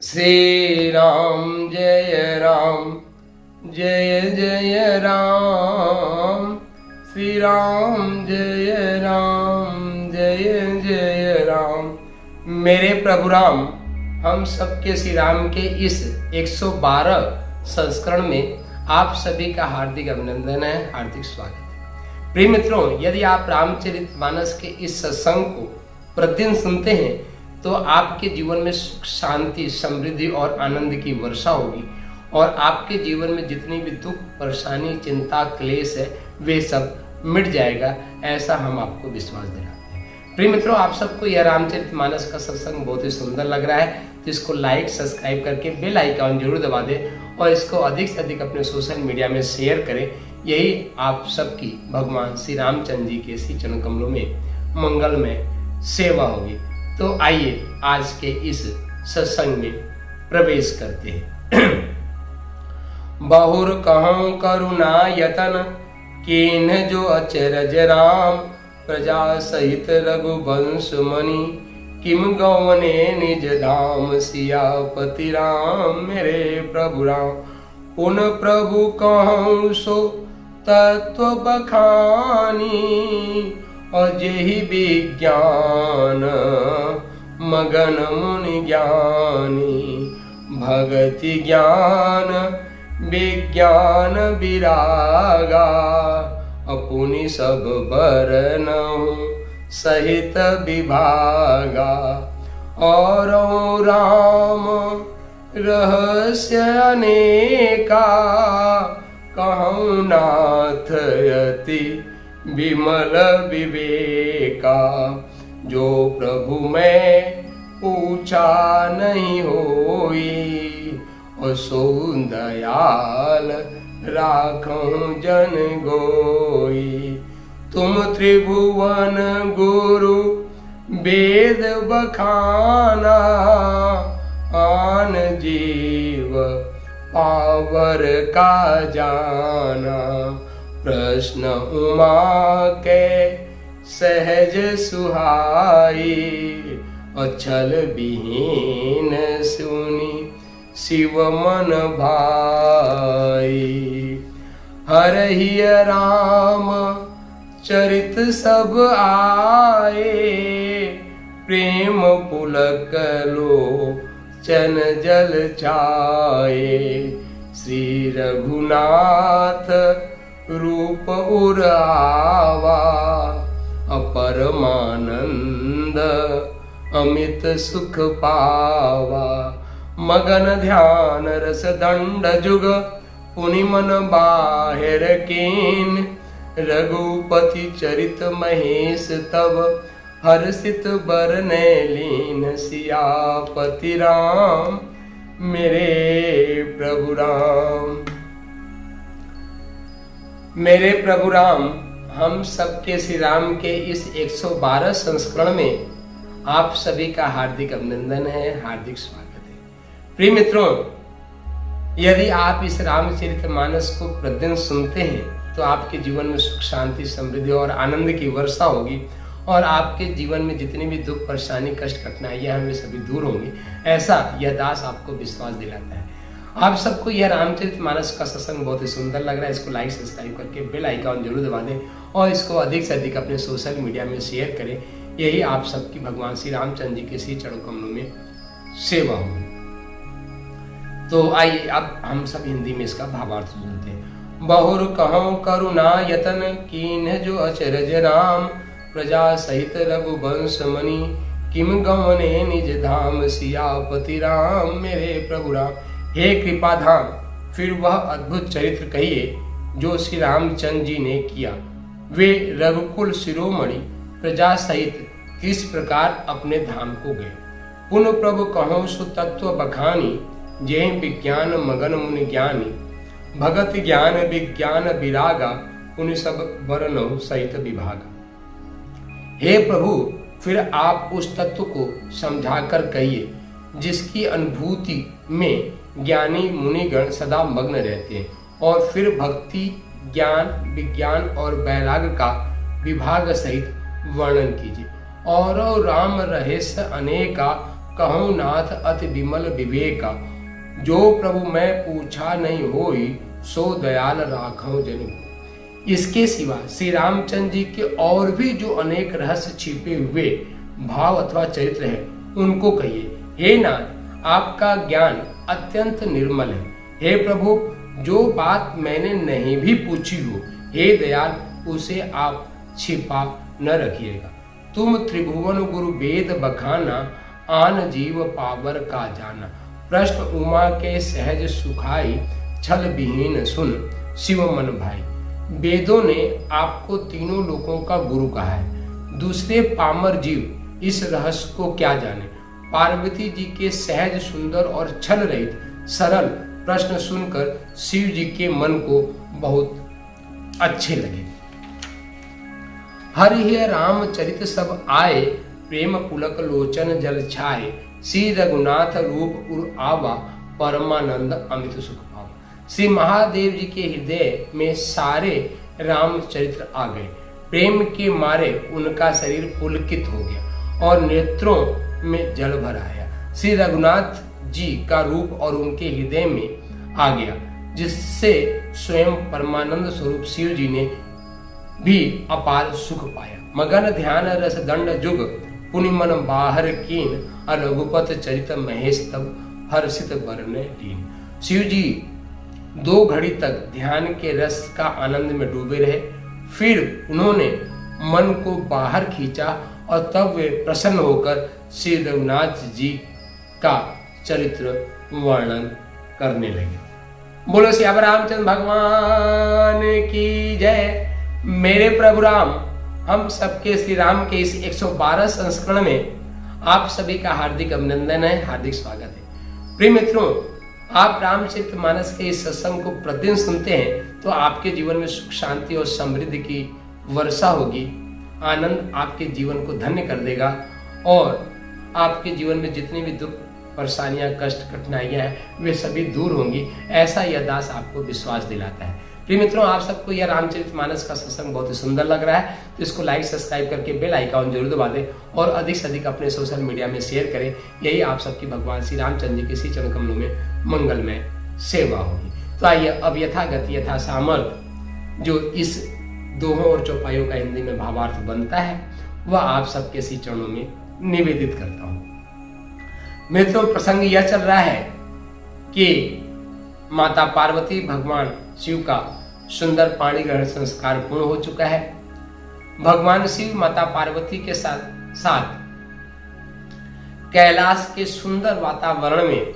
श्री राम जय जय राम, श्री राम जय जय राम। मेरे प्रभु राम, हम सबके श्री राम के इस 112 संस्करण में आप सभी का हार्दिक अभिनंदन है, हार्दिक स्वागत है। प्रिय मित्रों, यदि आप रामचरितमानस के इस सत्संग को प्रतिदिन सुनते हैं तो आपके जीवन में सुख, शांति, समृद्धि और आनंद की वर्षा होगी और आपके जीवन में जितनी भी दुख, परेशानी, चिंता, क्लेश है वे सब मिट जाएगा, ऐसा हम आपको विश्वास दिलाते हैं। प्रिय मित्रों, आप सबको यह रामचरितमानस का सत्संग बहुत ही सुंदर लग रहा है तो इसको लाइक, सब्सक्राइब करके बेल आइकन जरूर दबा दें और इसको अधिक से अधिक अपने सोशल मीडिया में शेयर करें। यही आप सबकी भगवान श्री रामचंद्र जी के श्री चरण कमलों में मंगलमय सेवा होगी। तो आइए आज के इस सत्संग में प्रवेश करते हैं। बहुर कहूं करुणा यतन, कीन जो अचरज राम, प्रजा सहित रघुवंश मणि, किम गौवने निज धाम, सियापति राम मेरे प्रभु राम। पुन प्रभु कहूं सो तत्व बखानी, और जेहि विज्ञान मगन मुनि ज्ञानी, भगति ज्ञान विज्ञान विरागा, अपुनि सब बरनहु सहित विभागा। और राम रहस्य अनेका, कहूँ नाथ यति विमल विवेका। जो प्रभु मैं पूछा नहीं होई, और सो दयाल राखूं जन गोई। तुम त्रिभुवन गुरु वेद बखाना, आन जीव पावर का जाना। प्रश्न उमा के सहज सुहाई, अछल विहीन सुनी शिव मन भाई। हरहि राम चरित सब आए, प्रेम पुलक लोचन जल छाए। श्री रघुनाथ रूप उरावा, अपरमानंद अमित सुख पावा। मगन ध्यान रस दंड जुग, पुनि मन बाहिर कीन। रघुपति चरित महेश तब, हर्षित बरने लीन। सियापति राम मेरे प्रभु राम। मेरे प्रभु राम, हम सबके श्री राम के इस 112 संस्करण में आप सभी का हार्दिक अभिनंदन है, हार्दिक स्वागत है। प्रिय मित्रों, यदि आप इस रामचरितमानस को प्रतिदिन सुनते हैं तो आपके जीवन में सुख, शांति, समृद्धि और आनंद की वर्षा होगी और आपके जीवन में जितनी भी दुख, परेशानी, कष्ट, कठिनाइयां हमें सभी दूर होंगी, ऐसा यह दास आपको विश्वास दिलाता है। आप सबको यह रामचरितमानस का सत्संग बहुत ही सुंदर लग रहा है, इसको लाइक, सब्सक्राइब करके बेल आइकन जरूर दबा दें और इसको अधिक से अधिक अपने सोशल मीडिया में शेयर करें। यही आप सबकी भगवान श्री रामचंद्र जी के श्री चरण कमलों में सेवा होगी। तो आइए अब हम सब हिंदी में इसका भावार्थ सुनते हैं। बहुर कहूं करुणा यतन, कीन जो अचरज राम, प्रजा सहित रघुवंश मणि, किम गमने निज धाम, सियापति राम मेरे प्रभु राम। हे कृपा धाम, फिर वह अद्भुत चरित्र कहिए जो श्री रामचंद्र जी ने किया। वे रघुकुल शिरोमणि प्रजा सहित किस प्रकार अपने धाम को गए। पुन प्रभु कहूं सु तत्व बखानी, जय विज्ञान मगन मुनि ज्ञानी। भगत ज्ञान विज्ञान विरागा, पुनि सब बरनहु सहित विभागा। हे प्रभु, फिर आप उस तत्व को समझाकर कहिए जिसकी अनुभूति में ज्ञानी मुनिगण सदा मग्न रहते हैं, और फिर भक्ति, ज्ञान, विज्ञान और वैराग्य का विभाग सहित वर्णन कीजिए। और राम रहस्य अनेका कहूँ नाथ अति विमल विवेका, जो प्रभु मैं पूछा नहीं होई, सो दयाल राखो जन को। इसके सिवा श्री रामचंद्र जी के और भी जो अनेक रहस्य छिपे हुए भाव अथवा चरित्र हैं, उनको कहिए। हे नाथ, आपका ज्ञान अत्यंत निर्मल है। हे प्रभु, जो बात मैंने नहीं भी पूछी हो, हे दयाल, उसे आप छिपा न रखिएगा। तुम त्रिभुवन गुरु वेद बखाना, आन जीव पावर का जाना। प्रश्न उमा के सहज सुखाई, छल विहीन सुन शिव मन भाई। वेदों ने आपको तीनों लोकों का गुरु कहा है, दूसरे पामर जीव इस रहस्य को क्या जाने। पार्वती जी के सहज सुंदर और छल रहित सरल प्रश्न सुनकर शिव जी के मन को बहुत अच्छे लगे। हरि रामचरित सब आए, प्रेम पुलक लोचन जल छाए। श्री रघुनाथ रूप उर आवा, परमानंद अमित सुख पावा। श्री महादेव जी के हृदय में सारे रामचरित्र आ गए। प्रेम के मारे उनका शरीर पुलकित हो गया और नेत्रों में जल भर आया। श्री रघुनाथ जी का रूप और उनके हृदय में आ गया, जिससे स्वयं परमानंद स्वरूप शिव जी ने भी अपार सुख पाया। मगन ध्यान रस दंड जुग, पुनि मन बाहर कीन। रघुपत चरित महेश तब हर्षित बरने लीन। शिव जी 2 घड़ी तक ध्यान के रस का आनंद में डूबे रहे। फिर उन्होंने मन को बाहर खींचा और तब वे प्रसन्न होकर श्री रघुनाथ जी का चरित्र वर्णन करने लगे। बोलो श्याम रामचंद्र भगवान की जय। मेरे प्रभु राम, हम सबके श्री राम के इस 112 संस्करण में आप सभी का हार्दिक अभिनंदन है, हार्दिक स्वागत है। प्रिय मित्रों, आप रामचरितमानस के इस सत्संग को प्रतिदिन सुनते हैं तो आपके जीवन में सुख शांति और समृद्धि की वर्षा होगी। आनंद आपके जीवन को धन्य कर देगा और आपके जीवन में जितनी भी दुख परेशानियां कष्ट कठिनाइयां हैं वे सभी दूर होंगी, ऐसा यह दास आपको विश्वास दिलाता है। प्रिय मित्रों, आप सबको यह रामचरितमानस का सत्संग बहुत ही सुंदर लग रहा है तो इसको लाइक सब्सक्राइब करके बेल आइकॉन जरूर दबा दें और अधिक से अधिक अपने सोशल मीडिया में शेयर करें। यही आप सबकी भगवान श्री रामचंद्र जी के श्री चरण कमलों में मंगलमय सेवा होगी। तो आइए अब यथागति यथा सामर्थ्य जो इस दोहों और चौपाइयों का हिंदी में भावार्थ बनता है वह आप सबके श्री चरणों में निवेदित करता हूँ। मित्रों, प्रसंग यह चल रहा है कि माता पार्वती भगवान शिव का सुंदर पाणी ग्रहण संस्कार पूर्ण हो चुका है। भगवान शिव माता पार्वती के साथ साथ कैलाश के सुंदर वातावरण में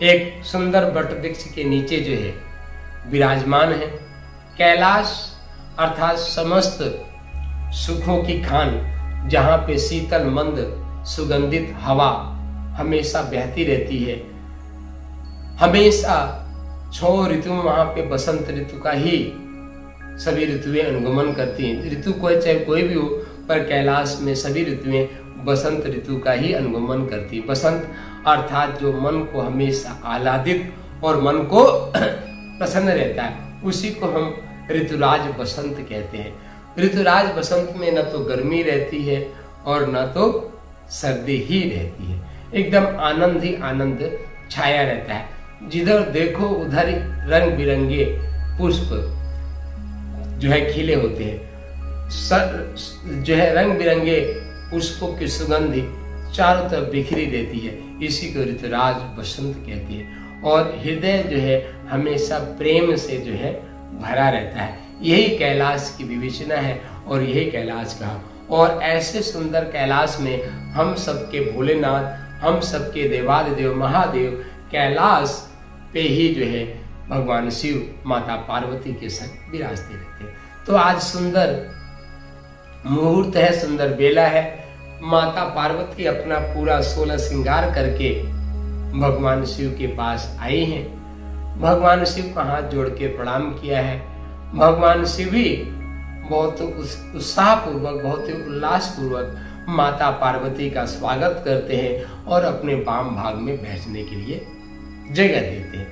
एक सुंदर वट वृक्ष के नीचे जो है विराजमान है। कैलाश अर्थात समस्त सुखों की खान, जहां पे शीतल मंद सुगंधित हवा हमेशा बहती रहती है। हमेशा 6 ऋतु में वहां पे बसंत ऋतु का ही सभी ऋतुएं अनुगमन करती हैं। ऋतु कोई चाहे कोई भी हो, पर कैलाश में सभी ऋतुएं बसंत ऋतु का ही अनुगमन करती है। बसंत अर्थात जो मन को हमेशा आह्लादित और मन को प्रसन्न रहता है, उसी को हम ऋतुराज बसंत कहते हैं। ऋतुराज बसंत में न तो गर्मी रहती है और न तो सर्दी ही रहती है, एकदम आनंद ही आनंद छाया रहता है। जिधर देखो उधर रंग बिरंगे पुष्प जो है खिले होते हैं। जो है रंग बिरंगे पुष्पों की सुगंधी चारों तरफ बिखरी रहती है, इसी को ऋतुराज बसंत कहती है। और हृदय जो है हमेशा प्रेम से जो है भरा रहता है। यही कैलाश की विवेचना है और यही कैलाश का। और ऐसे सुंदर कैलाश में हम सबके भोलेनाथ, हम सबके देवादिदेव महादेव कैलाश पे ही जो है भगवान शिव माता पार्वती के संग विराजते रहते हैं। तो आज सुंदर मुहूर्त है, सुंदर बेला है। माता पार्वती अपना पूरा 16 श्रृंगार करके भगवान शिव के पास आई हैं। भगवान शिव का हाथ जोड़ के प्रणाम किया है। भगवान शिव भी बहुत उत्साह पूर्वक, बहुत ही उल्लास पूर्वक माता पार्वती का स्वागत करते हैं और अपने वाम भाग में बैठने के लिए जगह देते हैं।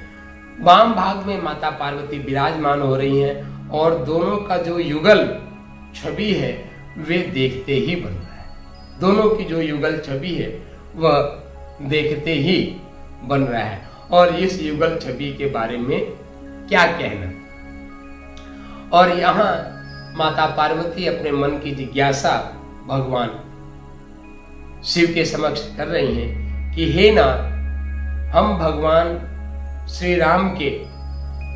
वाम भाग में माता पार्वती विराजमान हो रही हैं और दोनों का जो युगल छवि है वे देखते ही बन रहा है। दोनों की जो युगल छवि है वह देखते ही बन रहा है। और इस युगल छवि के बारे में क्या कहना। और यहाँ माता पार्वती अपने मन की जिज्ञासा भगवान शिव के समक्ष कर रही हैं कि हे नाथ, हम भगवान श्री राम के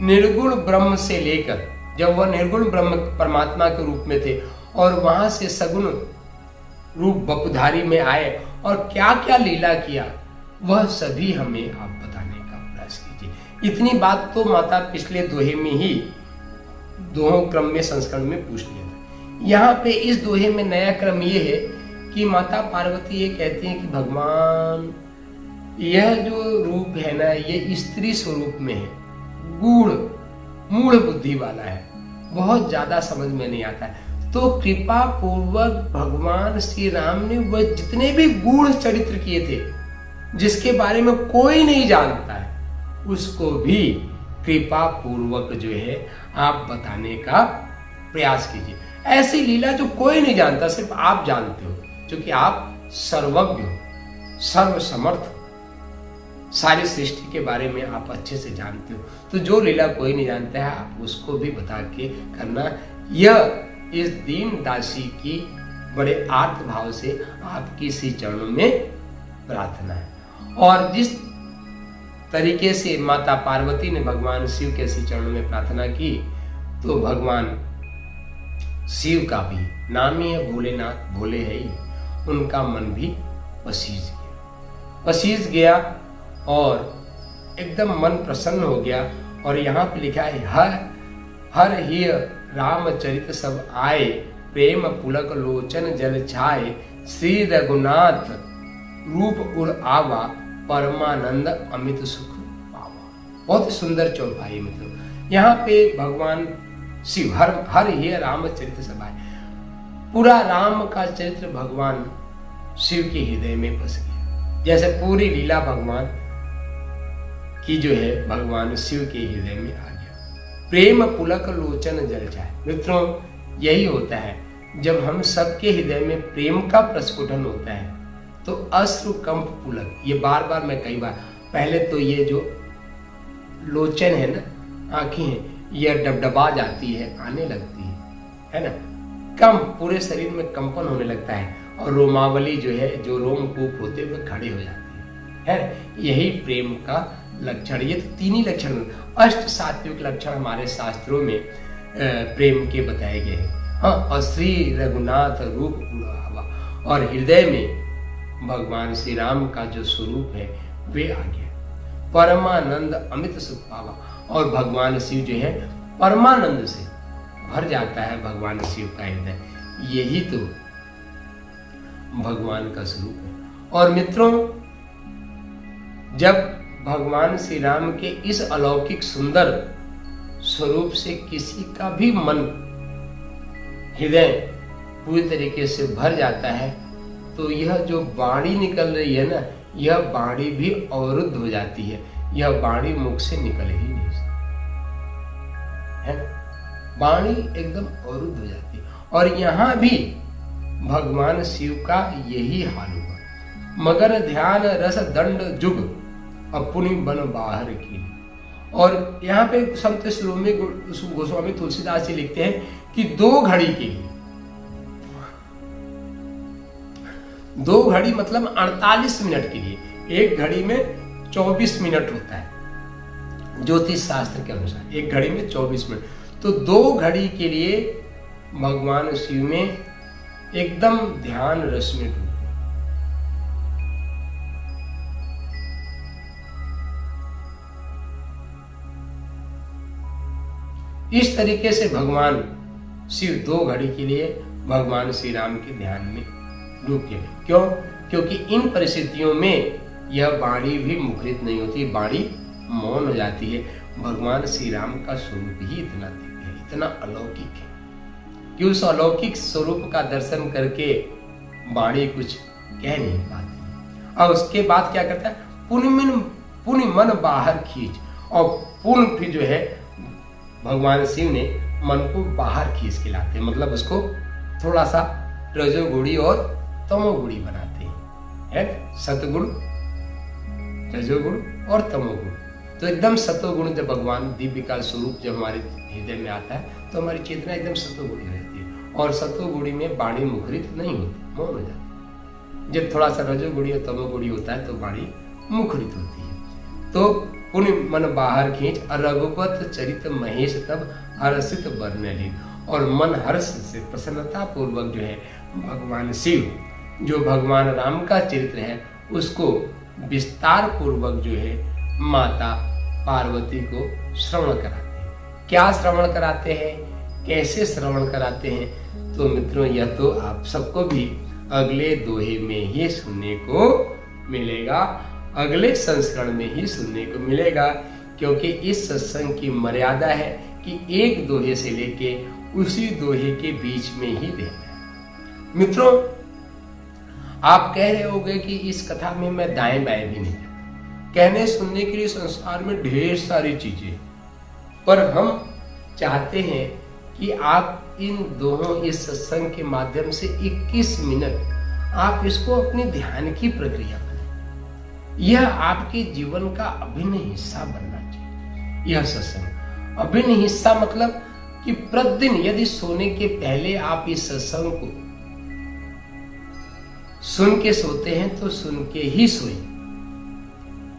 निर्गुण ब्रह्म से लेकर, जब वह निर्गुण ब्रह्म परमात्मा के रूप में थे और वहां से सगुण रूप बपुधारी में आए और क्या क्या लीला किया, वह सभी हमें आप बताने का प्रयास कीजिए। इतनी बात तो माता पिछले दोहे में ही, दोहों क्रम में संस्करण में पूछ लिया था। यहाँ पे इस दोहे में नया क्रम ये है कि माता पार्वती ये कहती हैं कि भगवान, यह जो रूप है ना, ये स्त्री स्वरूप में है, मूढ़ बुद्धि वाला है, बहुत ज्यादा समझ में नहीं आता है। तो कृपा पूर्वक भगवान श्री राम ने वह जितने भी गूढ़ चरित्र किए थे, जिसके बारे में कोई नहीं जानता है, उसको भी कृपा पूर्वक जो है आप बताने का प्रयास कीजिए। ऐसी लीला जो कोई नहीं जानता, सिर्फ आप जानते हो, क्योंकि आप सर्वज्ञ हो, सर्वसमर्थ, सारी सृष्टि के बारे में आप अच्छे से जानते हो। तो जो लीला कोई नहीं जानता है, आप उसको भी बता के करना। यह इस दीन दासी की बड़े आर्त भाव से आपकी श्री चरणों में प्रार्थना है। और जिस तरीके से माता पार्वती ने भगवान शिव के श्री चरणों में प्रार्थना की, तो भगवान शिव का भी नाम ही है भोलेनाथ, भोले है ही, उनका मन भी पसीज गया और एकदम मन प्रसन्न हो गया। और यहाँ पे लिखा है, हर ही रामचरित सब आए, प्रेम पुलक लोचन जल छाए, श्री रघुनाथ रूप उर आवा, परमानंद अमित सुख पावा। बहुत सुंदर चौपाई मतलब। यहाँ पे भगवान शिव हर ही रामचरित सब आए, पूरा राम का चरित्र भगवान शिव के हृदय में बस गया। जैसे पूरी लीला भगवान की जो है भगवान शिव के हृदय में आ गया। प्रेम पुलक लोचन जल जाए। मित्रों, यही होता है जब हम सबके हृदय में प्रेम का प्रस्फुटन होता है, तो अश्रु कंप पुलक, ये बार बार मैं कई बार, पहले तो ये जो लोचन है ना, आंखें हैं, ये डबडबा जाती है, आने लगती है ना, कम पूरे शरीर में कंपन होने लगता है, और रोमावली जो है, जो रोमकूप होते हुए खड़े हो जाती है। यही प्रेम का लक्षण। ये तो तीन ही लक्षण, अष्ट सात्विक लक्षण हमारे शास्त्रों में प्रेम के बताए गए हैं। हाँ, और श्री रघुनाथ रूप उड़ावा, और हृदय में भगवान श्री राम का जो स्वरूप है वे आ गया। परमानंद अमित सुख पावा, और भगवान शिव जो है परमानंद से भर जाता है भगवान शिव का हृदय। यही तो भगवान का स्वरूप है। और मित्रों, जब भगवान श्री राम के इस अलौकिक सुंदर स्वरूप से किसी का भी मन, हृदय पूरी तरीके से भर जाता है, तो यह जो वाणी निकल रही है ना, यह वाणी भी अवरुद्ध हो जाती है। यह वाणी मुख से निकल ही नहीं सकती है, वाणी एकदम अवरुद्ध हो जाती है। और यहाँ भी भगवान शिव का यही हाल हुआ। मगर ध्यान रस दंड जुग, अपुनि बन बाहर की। और यहाँ पे संत श्रोमी गोस्वामी तुलसीदास जी लिखते हैं कि 2 घड़ी के लिए, 2 घड़ी मतलब 48 मिनट के लिए, एक घड़ी में 24 मिनट होता है ज्योतिष शास्त्र के अनुसार, एक घड़ी में 24 मिनट। तो 2 घड़ी के लिए भगवान शिव में एकदम ध्यान रस में डूब गए। इस तरीके से भगवान शिव 2 घड़ी के लिए भगवान श्री राम के ध्यान में डूब गए। क्यों? क्योंकि इन परिस्थितियों में यह वाणी भी मुखरित नहीं होती, वाणी मौन हो जाती है। भगवान श्री राम का स्वरूप ही इतना दिव्य है, इतना अलौकिक है कि उस अलौकिक स्वरूप का दर्शन करके वाणी कुछ कह नहीं पाती। और उसके बाद क्या करता है, पुनि मन बाहर खींच, और पुन फिर जो है भगवान शिव ने मन को बाहर खींच के लाते हैं, मतलब उसको थोड़ा सा रजोगुणी और तमोगुणी बनाते है, सतगुण, रजोगुण और तमोगुण। तो एकदम सतोगुण जब भगवान दिव्य का स्वरूप जब हमारे हृदय में आता है तो हमारी चेतना एकदम सतोगुणी रहती है, और सतोगुणी में वाणी मुखरित नहीं होती, मौन हो जाती है। जब थोड़ा सा रजोगुणी और तमोगुणी होता है तो वाणी मुखरित होती है। तो पुण्य मन बाहर खींच, रघुपत चरित महेश तब हर्षित वर्णलीन, और मन हर्ष से प्रसन्नता पूर्वक जो है भगवान शिव, जो भगवान राम का चरित्र है, उसको विस्तार पूर्वक जो है माता पार्वती को श्रवण कराते हैं। क्या श्रवण कराते हैं, कैसे श्रवण कराते हैं? तो मित्रों, यह तो आप सबको भी अगले दोहे में ही सुनने को मिलेगा, अगले संस्करण में ही सुनने को मिलेगा, क्योंकि इस सत्संग की मर्यादा है कि एक दोहे से लेके उसी दोहे के बीच में ही देना है। मित्रों, आप कह रहे होंगे कि इस कथा में मैं दाएं बाएं भी नहीं, कहने सुनने के लिए संसार में ढेर सारी चीजें, पर हम चाहते हैं कि आप इन दोनों इस सत्संग के माध्यम से 21 मिनट आप इसको अपने ध्यान की प्रक्रिया बनाएं। यह आपके जीवन का अभिन्न हिस्सा बनना चाहिए। यह सत्संग अभिन्न हिस्सा मतलब कि प्रतिदिन यदि सोने के पहले आप इस सत्संग को सुन के सोते हैं तो सुन के ही सोए,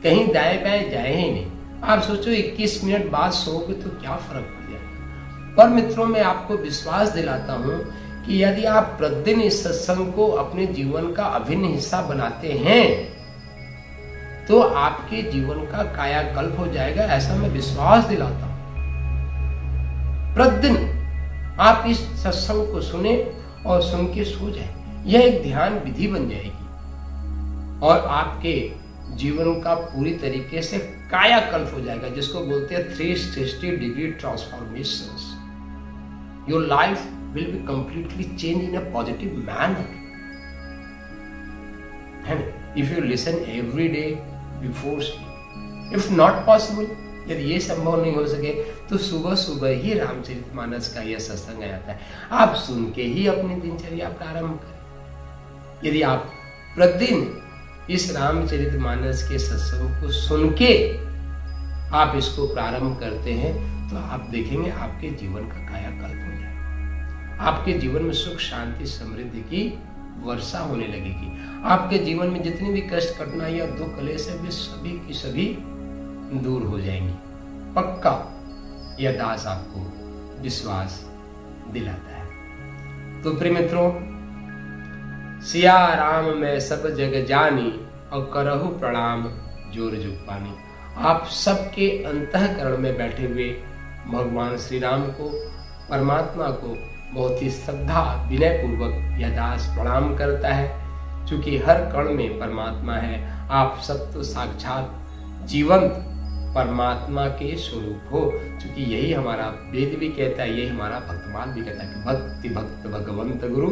कहीं दाएं बाएं जाए ही नहीं। आप सोचो 21 मिनट बाद सोओगे तो क्या फर्क पड़ जाएगा। पर मित्रों, मैं आपको विश्वास दिलाता हूं कि यदि आप प्रतिदिन इस सत्संग को अपने जीवन का अभिन्न हिस्सा बनाते हैं तो आपके जीवन का कायाकल्प हो जाएगा, ऐसा मैं विश्वास दिलाता हूं। प्रतिदिन आप इस सत्संग को सुने और सुन के सो जाए, यह एक ध्यान विधि बन जाएगी और आपके जीवन का पूरी तरीके से कायाकल्प हो जाएगा, जिसको बोलते हैं 360 degree transformations. Your life will be completely change in a positive manner. And if you listen every day before sleep, if not possible, यदि ये संभव नहीं हो सके तो सुबह सुबह ही रामचरितमानस का यह सत्संग आता है, आप सुन के ही अपनी दिनचर्या प्रारंभ करें। यदि आप प्रतिदिन इस रामचरितमानस के सत्संग को सुन के आप इसको प्रारंभ करते हैं तो आप देखेंगे आपके जीवन का कायाकल्प हो जाएगा, आपके जीवन में सुख शांति समृद्धि की वर्षा होने लगेगी। आपके जीवन में जितनी भी कष्ट कठिनाइयां दुख कलेश है, वे सभी की सभी दूर हो जाएंगी। पक्का यह दास आपको विश्वास दिलाता है। तो प्रिय मित्रों, सिया राम मैं सब जग जानी और करहु प्रणाम जोर जुग पानी। आप सबके अंतःकरण में बैठे हुए भगवान श्री राम को, परमात्मा को बहुत ही श्रद्धा विनय पूर्वक यह दास प्रणाम करता है, क्योंकि हर कण में परमात्मा है। आप सब तो साक्षात जीवंत परमात्मा के स्वरूप हो, क्योंकि यही हमारा वेद भी कहता है, यही हमारा भक्तमाल भी कहता है कि भक्ति भक्त भगवंत गुरु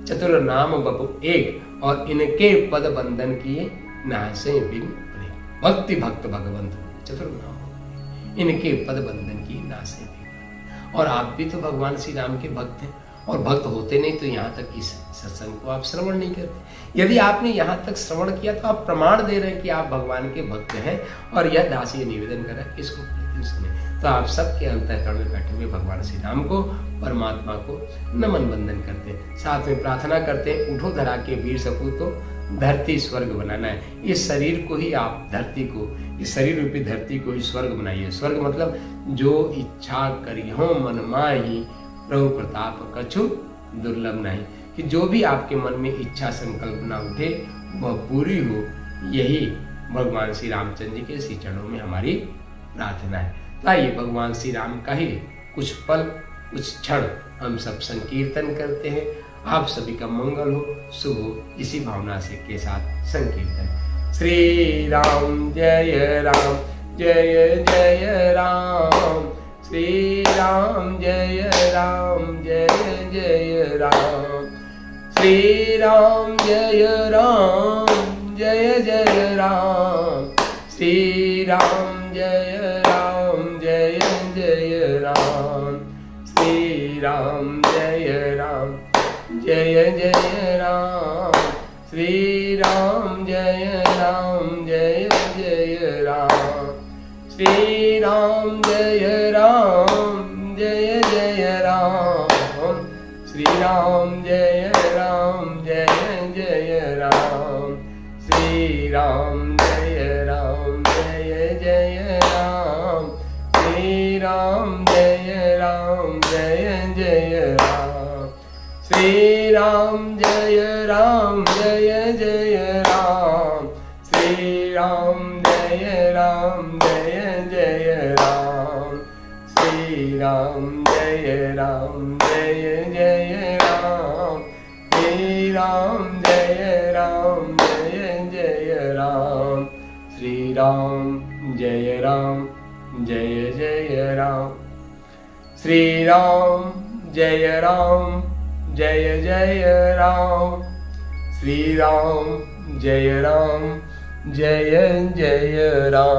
चतुर नाम बपु एक, और इनके पद बंधन किए नासे बिन अनेक। भक्ति भक्त भगवंत गुरु चतुर नाम बपु, इनके पद बंधन किए नासे बिन। और आप भी तो भगवान श्री राम के भक्त हैं, और भक्त होते नहीं तो यहाँ तक इस सत्संग को आप श्रवण नहीं करते। यदि आपने यहाँ तक श्रवण किया तो आप प्रमाण दे रहे हैं कि आप भगवान के भक्त हैं, और यह दास ये निवेदन कर रहा है इसको प्रतिदिन सुने। तो आप सबके अंतःकरण में बैठे हुए भगवान श्री राम को, परमात्मा को नमन बंदन करते हैं, साथ में प्रार्थना करते हैं, उठो धरा के वीर सपूतो, धरती स्वर्ग बनाना है। इस शरीर को ही आप धरती को, इस शरीर रूपी धरती को ही स्वर्ग बनाइए। स्वर्ग मतलब जो इच्छा करिहो मन माही, प्रभु प्रताप कछु दुर्लभ नहीं, कि जो भी आपके मन में इच्छा संकल्पना उठे वह पूरी हो, यही भगवान श्री रामचंद्र जी के श्री चरणों में हमारी प्रार्थना है। तो आइए भगवान श्री राम का ही कुछ पल कुछ क्षण हम सब संकीर्तन करते हैं। आप सभी का मंगल हो, शुभ हो, इसी भावना से के साथ संकीर्तन। श्री राम जय राम जय जय राम, श्री राम जय राम जय जय राम, श्री राम जय राम जय जय राम, श्री राम जय राम जय जय राम, श्री राम जय राम जय जय राम, श्री राम श्री राम जय राम जय जय राम, श्री राम जय जय राम, श्री राम जय जय राम, श्री राम जय जय राम, श्री राम जय जय राम, श्री राम जय जय राम, श्री राम जय जय राम, श्री राम जय जय राम, श्री राम जय जय राम, श्री राम जय जय राम, श्री राम जय जय राम।